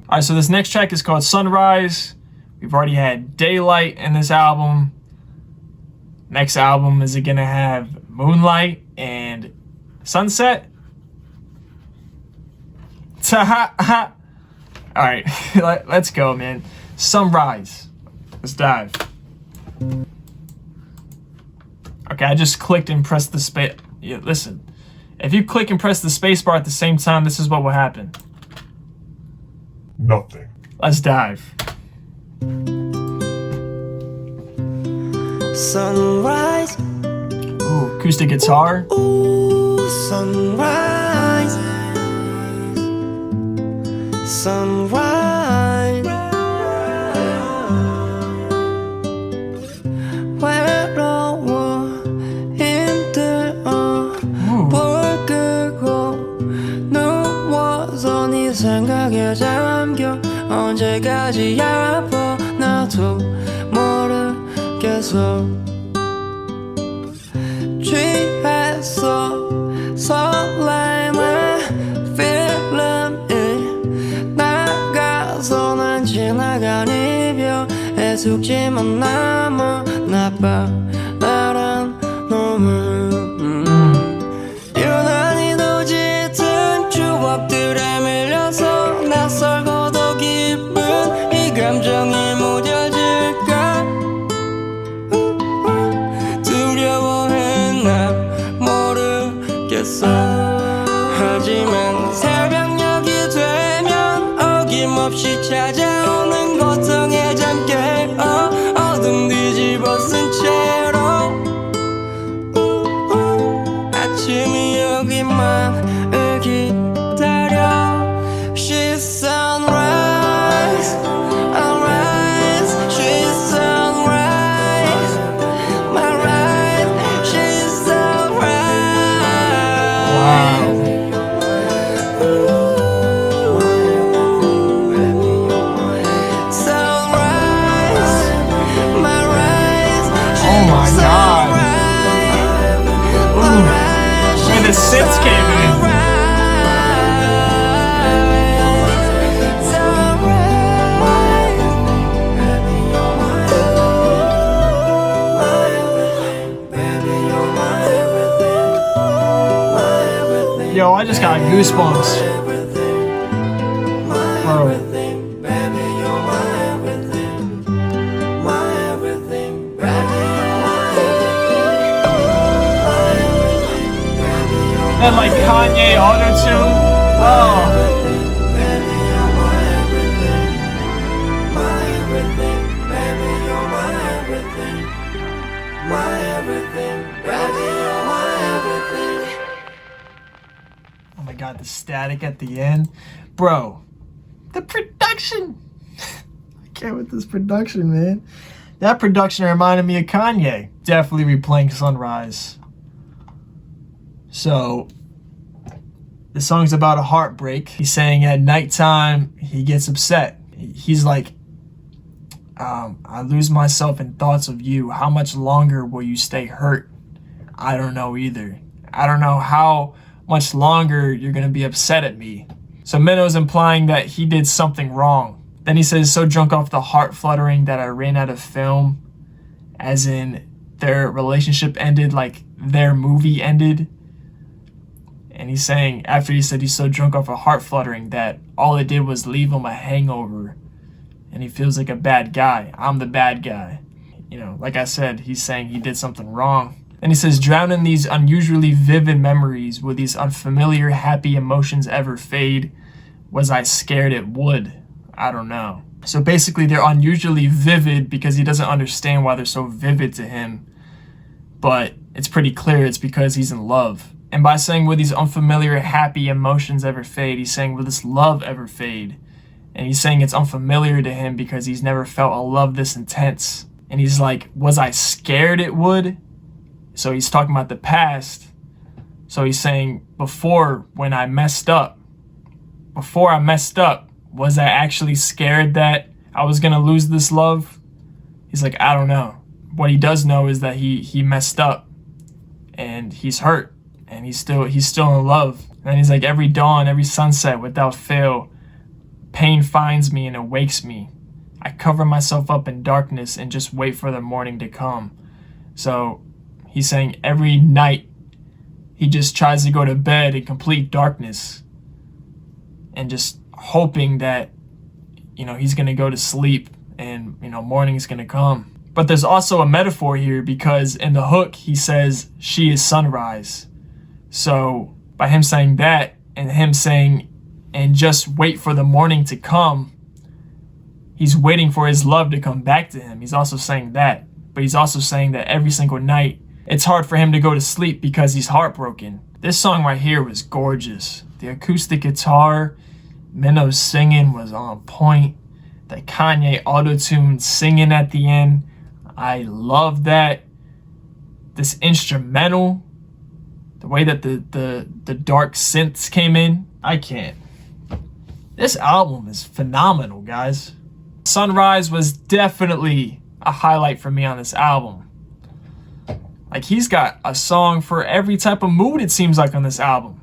All right, so this next track is called Sunrise. We've already had Daylight in this album. Next album is it gonna have Moonlight and Sunset? All right, let's go, man. Sunrise. Let's dive. Okay, I just clicked and pressed the space. Yeah, listen. If you click and press the space bar at the same time, this is what will happen. Nothing. Let's dive. Sunrise. Ooh, acoustic guitar. Ooh, sunrise. Sunrise. 외로워 힘들어 불 끄고 누워서 네 생각에 잠겨 언제까지야 아파 나도 모르겠어 취했어 설렘의 필름이 나가서 난 지나간 이별의 숙지만 남아 나빠 나란 놈은 유난히도 짙은 추억들에 밀려서 낯설고도 기쁜 이 감정이 무뎌질까 두려워해 난 모르겠어 하지만 새벽녘이 되면 어김없이 찾아오는 고통에 잠겨 어둠 뒤집어 쓴 채로 아침이 여기만을 기다려 She's sunrise Alright She's sunrise My right She's sunrise Wow. Sunrise My right Oh my god. Ooh. Man, the synths came in. Yo, I just got goosebumps. Bro. And like Kanye auto-tune. Oh. Oh my god, the static at the end. Bro, the production. I can't with this production, man. That production reminded me of Kanye. Definitely replaying Sunrise. So, the song's about a heartbreak. He's saying at nighttime, he gets upset. He's like, I lose myself in thoughts of you. How much longer will you stay hurt? I don't know either. I don't know how much longer you're gonna be upset at me. So Mino's implying that he did something wrong. Then he says, so drunk off the heart fluttering that I ran out of film. As in, their relationship ended like their movie ended. And he's saying, after he said he's so drunk off a heart fluttering that all it did was leave him a hangover. And he feels like a bad guy. I'm the bad guy. You know, like I said, he's saying he did something wrong. And he says, drown in these unusually vivid memories. Will these unfamiliar happy emotions ever fade? Was I scared it would? I don't know. So basically they're unusually vivid because he doesn't understand why they're so vivid to him. But it's pretty clear it's because he's in love. And by saying, will these unfamiliar happy emotions ever fade? He's saying, will this love ever fade? And he's saying it's unfamiliar to him because he's never felt a love this intense. And he's like, was I scared it would? So he's talking about the past. So he's saying, before, when I messed up, was I actually scared that I was gonna lose this love? He's like, I don't know. What he does know is that he messed up and he's hurt and he's still in love. And he's like, every dawn, every sunset without fail pain finds me and it wakes me. I cover myself up in darkness and just wait for the morning to come. So he's saying every night he just tries to go to bed in complete darkness and just hoping that, he's going to go to sleep and, morning's going to come. But there's also a metaphor here because in the hook, he says, she is sunrise. So by him saying that and him saying, and just wait for the morning to come, he's waiting for his love to come back to him. He's also saying that. But he's also saying that every single night, it's hard for him to go to sleep because he's heartbroken. This song right here was gorgeous. The acoustic guitar, Mino's singing was on point. The Kanye auto-tune singing at the end, I love that. This instrumental, the way that the dark synths came in, I can't. This album is phenomenal, guys. Sunrise was definitely a highlight for me on this album. Like, he's got a song for every type of mood, it seems like, on this album.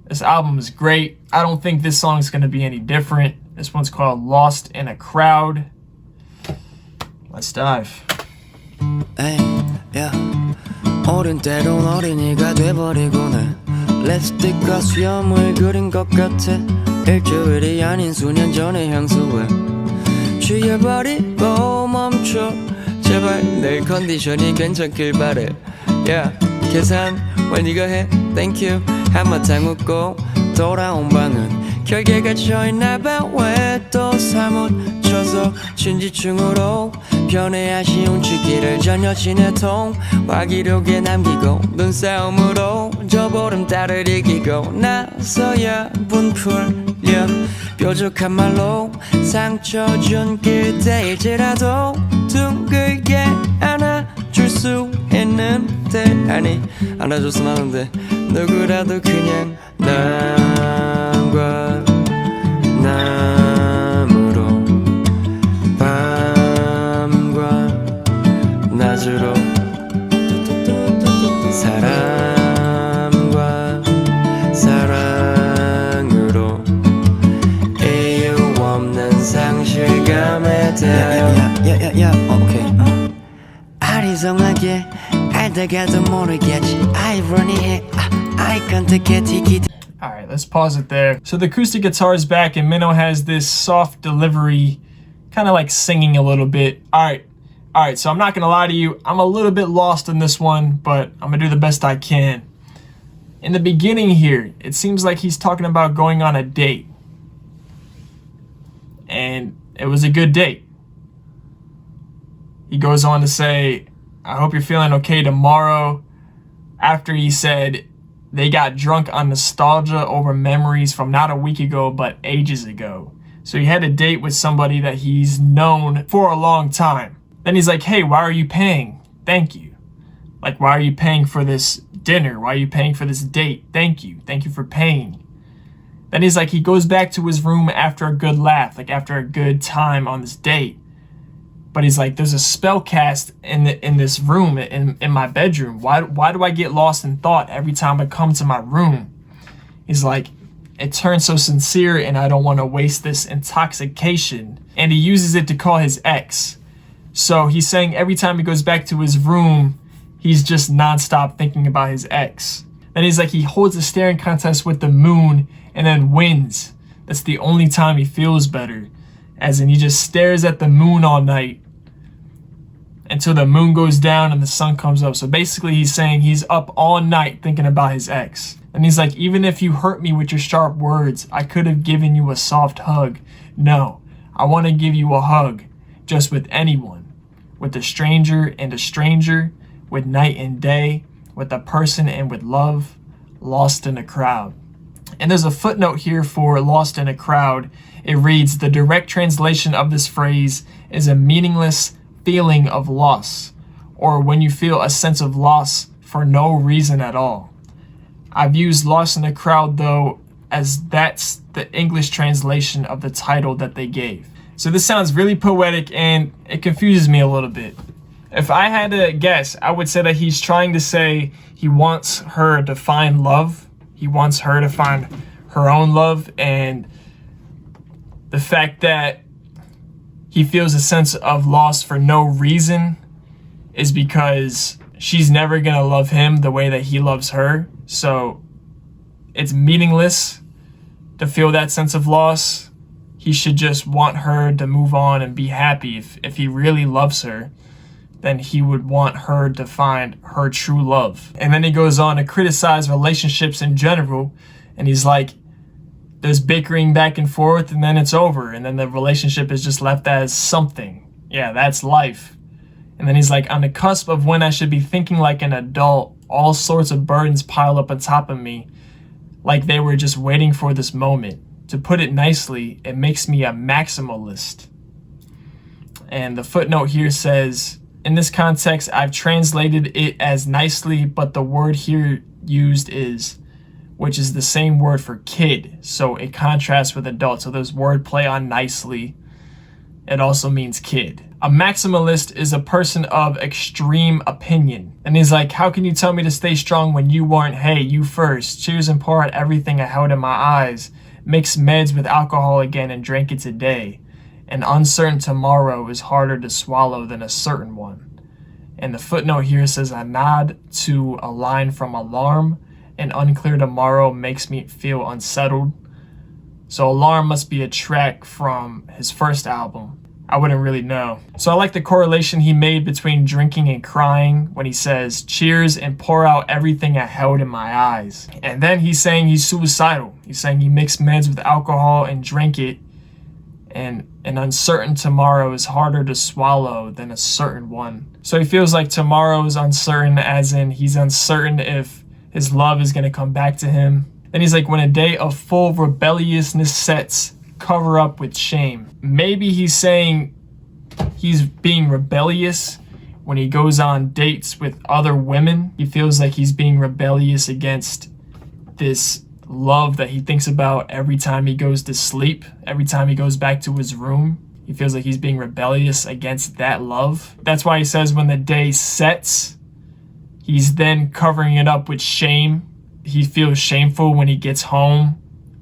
This album is great. I don't think this song is going to be any different. This one's called Lost in a Crowd. Let's dive. Hey, yeah. 어린 때론 어린이가 돼버리고는 랩스틱과 수염을 그린 것 같아. 일주일이 아닌 수년 전의 향수에 취해버리고 멈춰. 제발 내일 컨디션이 괜찮길 바래. Yeah, 계산 왜 네가 해? Thank you. 한바탕 웃고 돌아온 방은 결계가 져있나봐. 왜 또 사무쳐서 신지충으로 변해. 아쉬운 주기를 전 여친의 통화 기록에 남기고 눈싸움으로 저 보름달을 이기고 나서야 분풀려. 뾰족한 말로 상처 준 그때일지라도 둥글게 안아줄 수 있는데. 아니 안아줬으면 하는데 누구라도 그냥 나과 나무로 밤과 낮으로 사람과 사랑으로 이유 없는 상실감에 대하여 오케이. 아리송하게 알다가도 모르겠지. 아이러니해. Alright, let's pause it there. So the acoustic guitar is back and Mino has this soft delivery, kind of like singing a little bit. Alright, so I'm not going to lie to you. I'm a little bit lost in this one, but I'm going to do the best I can. In the beginning here, it seems like he's talking about going on a date. And it was a good date. He goes on to say, I hope you're feeling okay tomorrow. After he said they got drunk on nostalgia over memories from not a week ago, but ages ago. So he had a date with somebody that he's known for a long time. Then he's like, hey, why are you paying? Thank you. Like, why are you paying for this dinner? Why are you paying for this date? Thank you. Thank you for paying. Then he's like, he goes back to his room after a good laugh, like after a good time on this date. But he's like, there's a spell cast in this room, in my bedroom. Why do I get lost in thought every time I come to my room? He's like, it turns so sincere and I don't want to waste this intoxication. And he uses it to call his ex. So he's saying every time he goes back to his room, he's just nonstop thinking about his ex. Then he's like, he holds a staring contest with the moon and then wins. That's the only time he feels better. As in, he just stares at the moon all night until the moon goes down and the sun comes up. So basically he's saying he's up all night thinking about his ex. And he's like, even if you hurt me with your sharp words, I could have given you a soft hug. No, I want to give you a hug, just with anyone, with a stranger and a stranger, with night and day, with a person and with love, lost in a crowd. And there's a footnote here for lost in a crowd. It reads, the direct translation of this phrase is a meaningless feeling of loss, or when you feel a sense of loss for no reason at all. I've used lost in a crowd though, as that's the English translation of the title that they gave. So this sounds really poetic and it confuses me a little bit. If I had to guess, I would say that he's trying to say he wants her to find love. He wants her to find her own love, and The fact that he feels a sense of loss for no reason is because she's never gonna love him the way that he loves her. So it's meaningless to feel that sense of loss. He should just want her to move on and be happy. If he really loves her, then he would want her to find her true love. And then he goes on to criticize relationships in general. And he's like, there's bickering back and forth and then it's over. And then the relationship is just left as something. Yeah, that's life. And then he's like, on the cusp of when I should be thinking like an adult, all sorts of burdens pile up on top of me, like they were just waiting for this moment. To put it nicely, it makes me a maximalist. And the footnote here says, in this context, I've translated it as nicely, but the word here used is, which is the same word for kid. So it contrasts with adult. So there's wordplay on nicely. It also means kid. A maximalist is a person of extreme opinion. And he's like, how can you tell me to stay strong when you weren't? Hey, you first. Cheers and pour out everything I held in my eyes. Mix meds with alcohol again and drank it today. An uncertain tomorrow is harder to swallow than a certain one. And the footnote here says, a nod to a line from Alarm. An unclear tomorrow makes me feel unsettled. So Alarm must be a track from his first album. I wouldn't really know. So I like the correlation he made between drinking and crying when he says, cheers and pour out everything I held in my eyes. And then he's saying he's suicidal. He's saying he mixed meds with alcohol and drank it. And an uncertain tomorrow is harder to swallow than a certain one. So he feels like tomorrow is uncertain, as in he's uncertain if his love is going to come back to him. Then he's like, when a day of full rebelliousness sets, cover up with shame. Maybe he's saying he's being rebellious when he goes on dates with other women. He feels like he's being rebellious against this love that he thinks about every time he goes to sleep, every time he goes back to his room. He feels like he's being rebellious against that love. That's why he says when the day sets, he's then covering it up with shame. He feels shameful when he gets home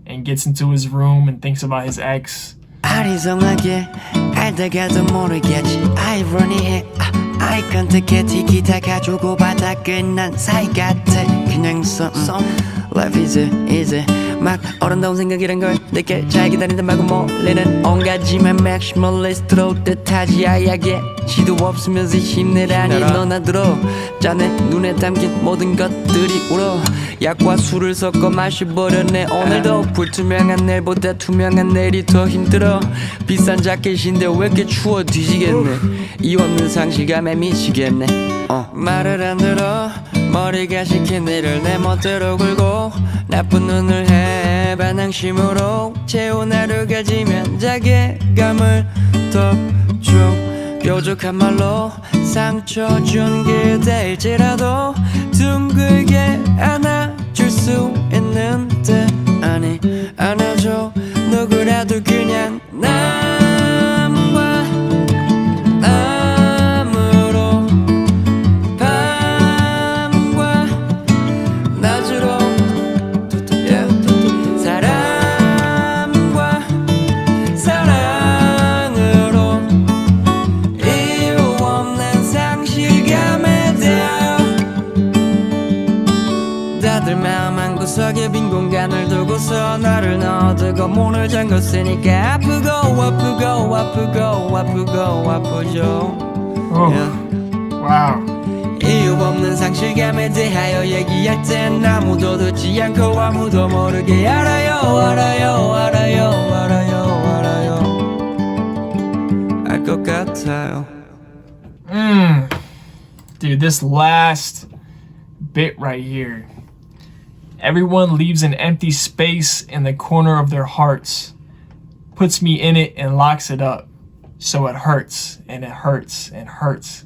and gets into his room and thinks about his ex. 아리송하게 알다가도 모르겠지 아이러니해 아이 컨택해 티키타카 주고받아 끝난 사이 같아 그냥 Life is easy 막 어른다운 생각이란 걸 내게 잘 기다린다 말고 몰리는 온가지만 맥시멀리스트로 뜻하지 아야게 시도 없으면서 힘내라니 너나 들어 짠해 눈에 담긴 모든 것들이 울어 약과 술을 섞어 마셔버렸네 오늘도 불투명한 내일보다 투명한 내일이 더 힘들어 비싼 자켓인데 왜 이렇게 추워 뒤지겠네 이유 없는 상실감에 미치겠네 말을 안 들어 머리가 시킨 일을 내 멋대로 굴고 나쁜 눈을 해 반항심으로 채운 하루가 지면 자괴감을 덮죠 뾰족한 말로 상처 준 그대일지라도 둥글게 안아줄 수 있는데 아니 안아줘 누구라도 그냥 남과 남으로 밤과 낮으로 사람과 사랑으로 이유 없는 상실감에 대하여 다들 마음 한구석에 빈 공간을 두고서 나를 넣어두고 문을 잠궜으니까 아프고 아프고 아프고 아프고 아프죠 Wow. 이유 없는 상실감에 대하여 얘기할 땐 아무도 듣지 않고 아무도 모르게 알아요 알아요 알아요 알아요 알아요 알 것 같아요 Dude, this last bit right here. Everyone leaves an empty space in the corner of their hearts, puts me in it and locks it up. So it hurts and it hurts and hurts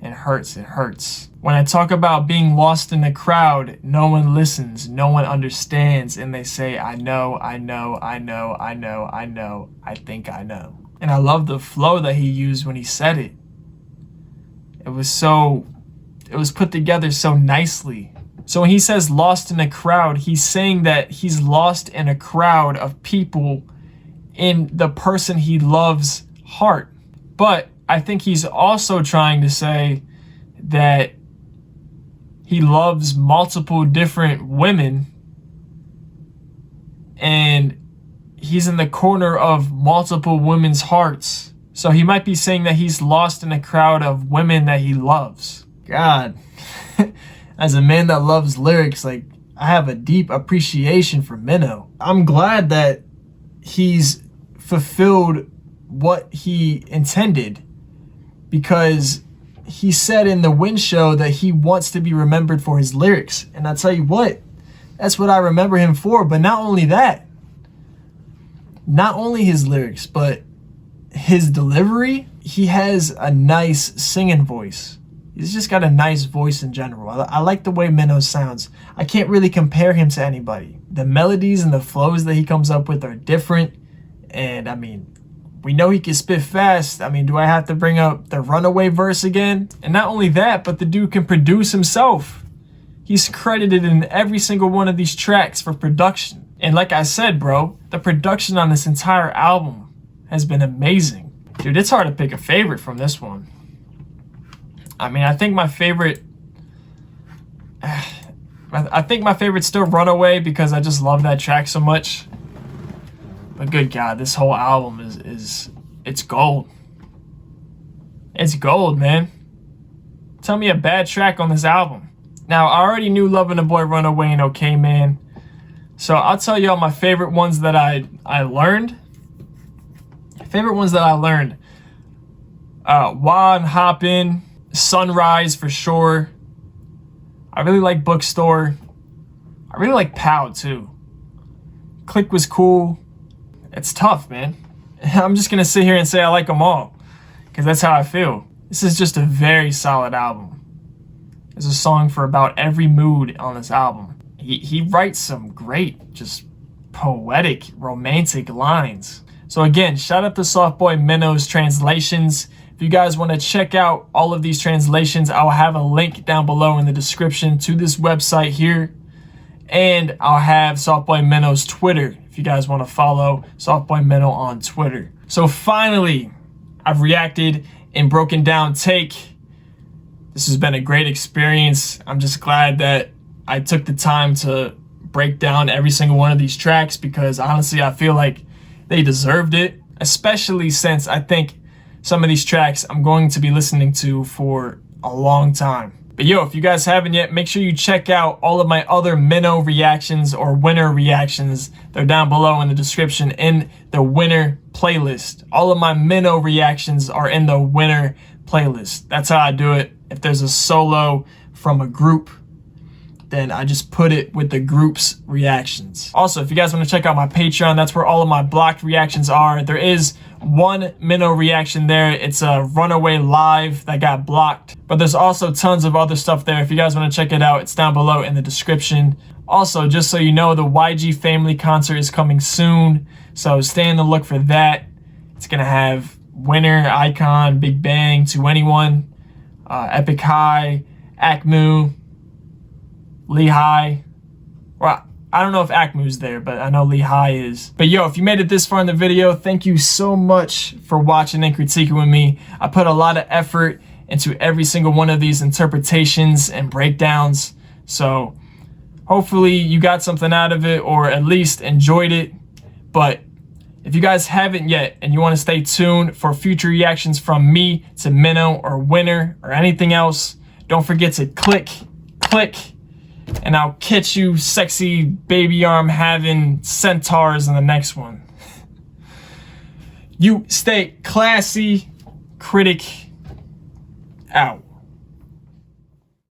and hurts and hurts. When I talk about being lost in the crowd, no one listens, no one understands, and they say, I know, I know, I know, I know, I know, I think I know. And I love the flow that he used when he said it. It was put together so nicely. So when he says lost in a crowd, he's saying that he's lost in a crowd of people in the person he loves heart. But I think he's also trying to say that he loves multiple different women and he's in the corner of multiple women's hearts. So he might be saying that he's lost in a crowd of women that he loves. God, as a man that loves lyrics, like, I have a deep appreciation for Mino. I'm glad that he's fulfilled what he intended, because he said in the Win Show that he wants to be remembered for his lyrics. And I tell you what, that's what I remember him for. But not only that, not only his lyrics, but his delivery. He has a nice singing voice. He's just got a nice voice in general. I like the way Mino sounds. I can't really compare him to anybody. The melodies and the flows that he comes up with are different. And I mean, we know he can spit fast. I mean, do I have to bring up the Runaway verse again? And not only that, but the dude can produce himself. He's credited in every single one of these tracks for production. And like I said, bro, the production on this entire album has been amazing. Dude, it's hard to pick a favorite from this one. I mean, I think my favorite's still Runaway, because I just love that track so much. But good God, this whole album it's gold. It's gold, man. Tell me a bad track on this album. Now, I already knew Loving a Boy, Runaway, and Okay Man. So I'll tell y'all my favorite ones that I learned. Favorite ones that I learned. Wah and Hoppin', Sunrise for sure. I really like Bookstore. I really like Pow too. Click was cool. It's tough, man. I'm just gonna sit here and say I like them all, because that's how I feel. This is just a very solid album. There's a song for about every mood on this album. He writes some great, just poetic, romantic lines. So again, shout out to Softboy Mino's translations. If you guys want to check out all of these translations, I'll have a link down below in the description to this website here. And I'll have Softboy Mino's Twitter if you guys want to follow Softboy Mino on Twitter. So finally, I've reacted and broken down Take. This has been a great experience. I'm just glad that I took the time to break down every single one of these tracks, because honestly, I feel like they deserved it, especially since I think some of these tracks I'm going to be listening to for a long time. But yo, if you guys haven't yet, make sure you check out all of my other Mino reactions or winner reactions. They're down below in the description in the winner playlist. All of my Mino reactions are in the winner playlist. That's how I do it. If there's a solo from a group, then I just put it with the group's reactions. Also, if you guys want to check out my Patreon, that's where all of my blocked reactions are. There is one Mino reaction there. It's a Runaway Live that got blocked. But there's also tons of other stuff there. If you guys want to check it out, it's down below in the description. Also, just so you know, the YG Family concert is coming soon. So stay on the look for that. It's going to have Winner, Icon, Big Bang, To Anyone, Epic High, Akmu, Lehigh. Well, I don't know if Akmu's there, but I know Lehigh is. But yo, if you made it this far in the video, thank you so much for watching and critiquing with me. I put a lot of effort into every single one of these interpretations and breakdowns. So hopefully you got something out of it, or at least enjoyed it. But if you guys haven't yet and you want to stay tuned for future reactions from me to Mino or Winner or anything else, don't forget to click, and I'll catch you sexy baby arm having centaurs in the next one. You stay classy. CriTiC out.